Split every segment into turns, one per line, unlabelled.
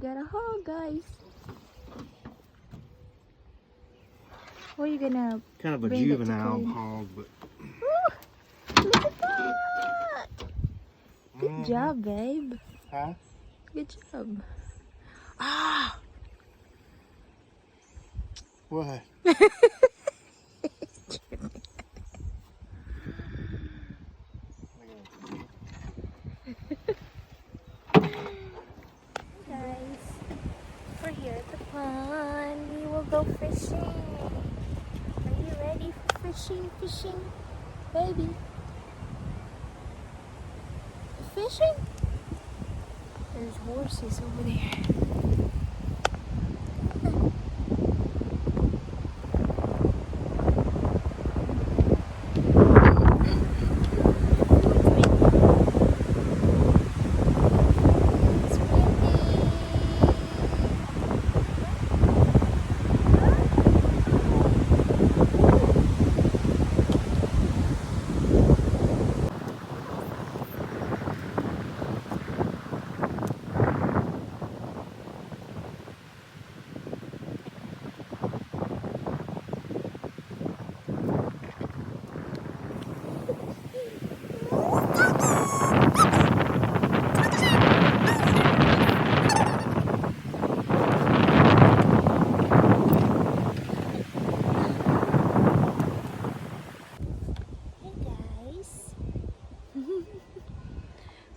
got a hog, guys. What are you gonna?
Kind of a
bring that to
juvenile
clean?
hog, but.
Woo! Look at that! Good job, babe.
Huh?
Good job. Ah!
What?
Guys, we're here at the pond. We will go fishing. Are you ready for fishing, baby? Fishing? There's horses over there.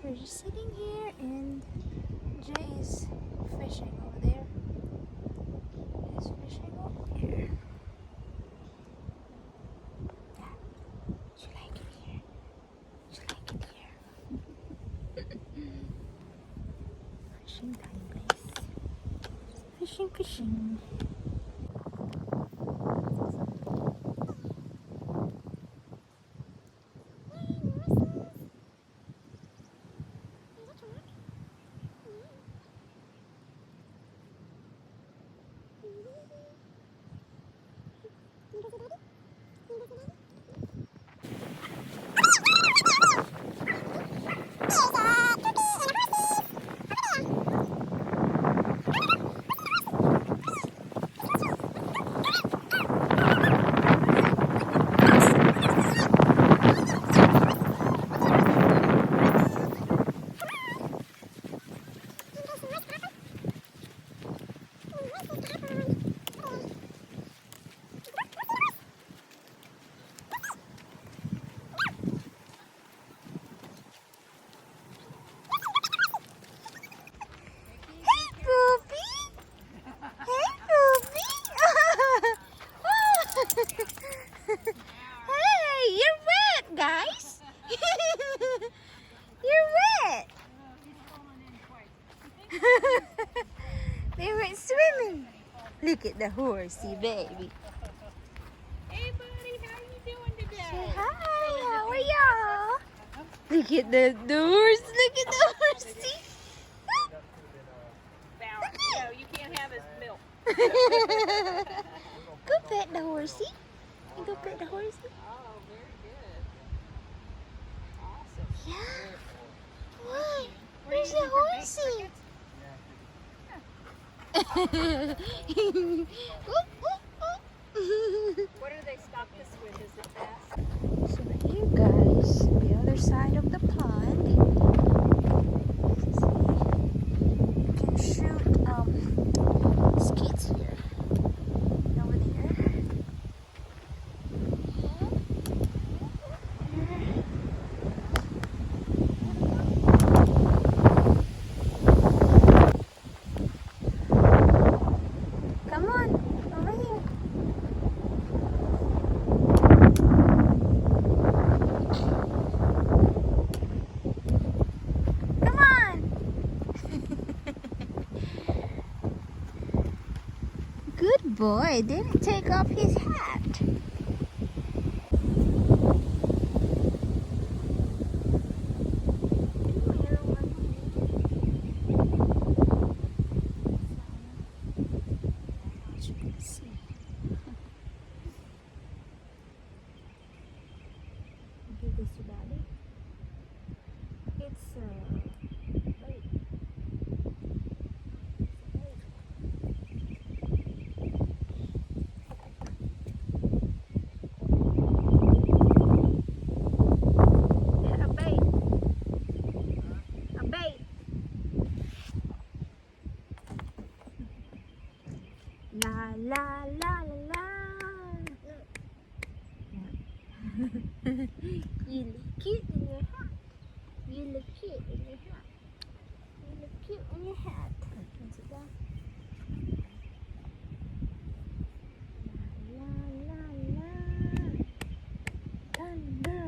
We're just sitting here and Jay is fishing over there. He's fishing over there. Yeah. You like it here? You like it here? Fishing time, guys. Fishing. Hey, you're wet, guys. You're wet. They went swimming. Look at the horsey, baby.
Hey, buddy, how you doing today?
Say hi. How are y'all? Look at the horse. Look at the horsey.
No, you can't have his milk.
Go pet the horsey. You go pet the horsey.
Oh, very good. Awesome.
Yeah. What? Where's the horsey?
What do they stock this with? Is it fast?
So here, guys, the other side of the pond. You can shoot skates here. Over there. Come on, over here. Come on. Good boy, didn't take off his hat. Give this to Daddy. It's late. La la la la la. You look cute in your hat. You look cute in your hat. You look cute in your hat. Can sit down. La la la. Thunder.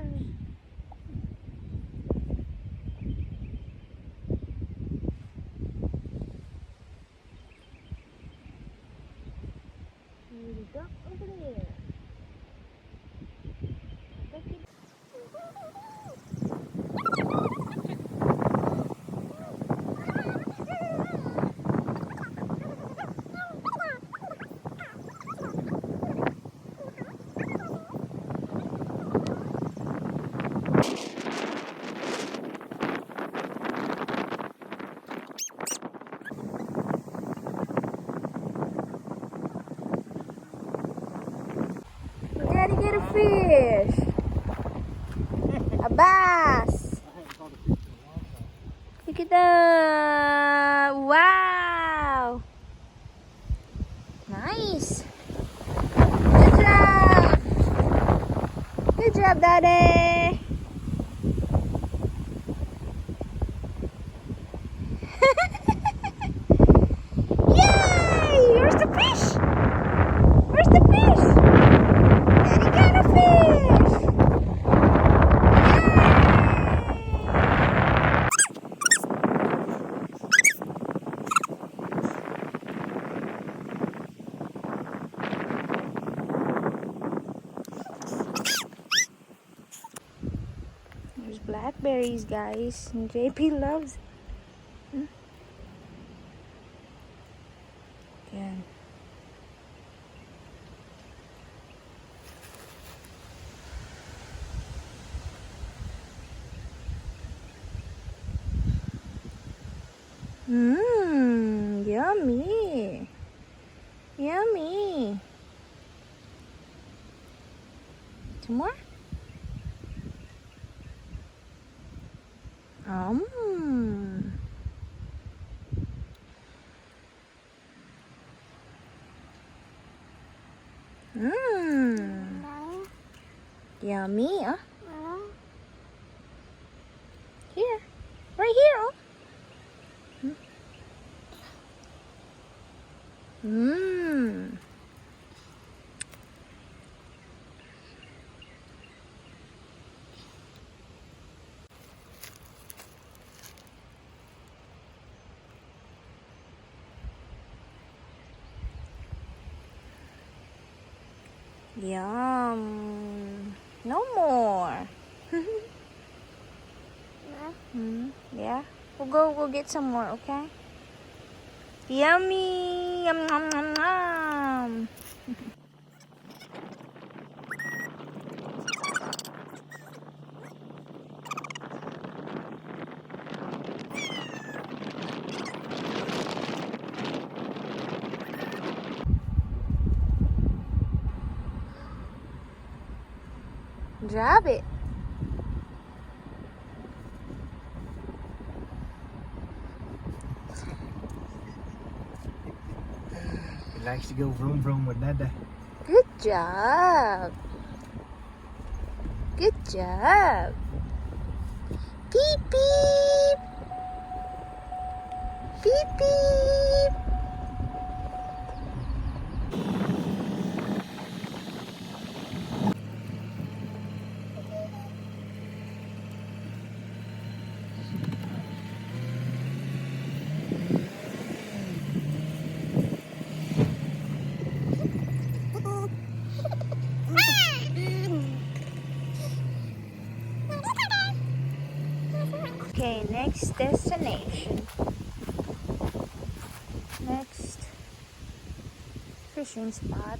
You duck over there. Daddy get a fish. A bass. Look at that. Wow. Nice. Good job. Good job, Daddy. Yay! Here's the fish. Where's the fish? Daddy got a fish. There's blackberries, guys, and JP loves it. Yeah. Mmm, yummy. Yummy. Some more? Mmm. Mmm. Yummy, huh? Here. Right here, oh. Mmm. Yum. No more. Yeah. We'll get some more, okay? Yummy. Yum, yum, yum, yum. Drop it.
He likes to go vroom vroom with Dada.
Good job. Good job. Beep beep. Beep beep. Okay, next destination. Next fishing spot.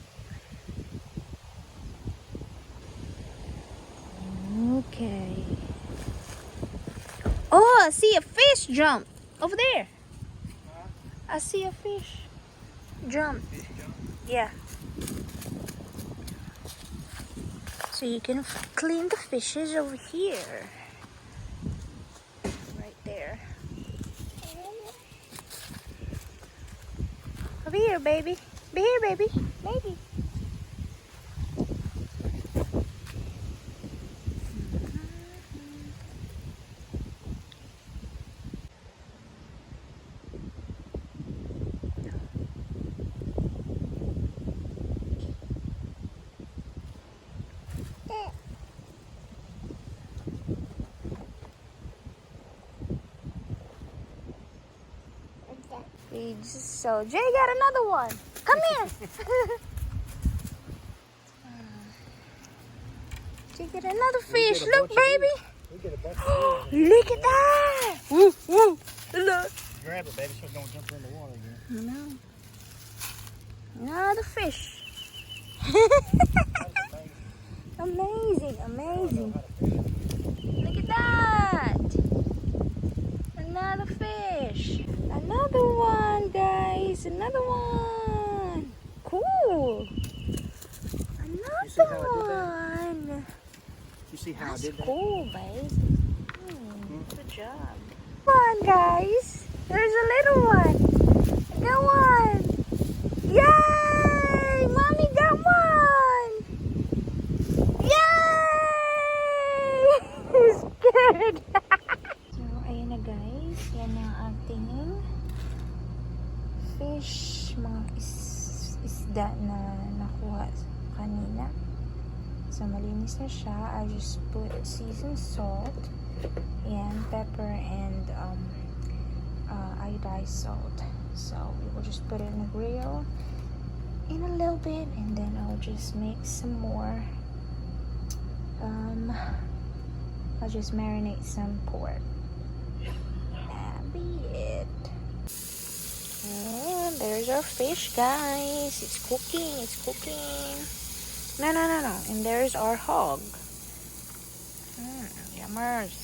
Okay. Oh, I see a fish jump over there. I see a fish jump. Yeah. So you can clean the fishes over here. Right there. Over here, baby. Be here, baby. Baby. So Jay got another one. Come here. Jay got another fish. Look, baby. Look at that. Woo, woo. Look.
Grab it, baby, so it don't jump in the water again.
I know. Another fish. Amazing, amazing. Look at that. Another fish. Another one, guys. Another one. Cool. Another one.
You see how
That's
I did that?
cool, babe. Good job. Come on, guys. There's a little one. Go on. Yay! Mommy got one. Yay! He's scared. So, ayan na guys. Yan ang ating fish. Mga isda na nakuha kanina. So, malinis na siya. I just put seasoned salt and pepper and iodized salt. So, we will just put it in the grill in a little bit, and then I'll just make some more. I'll just marinate some pork. That'll be it. And there's our fish, guys. It's cooking. It's cooking. No. And there's our hog. Yummers.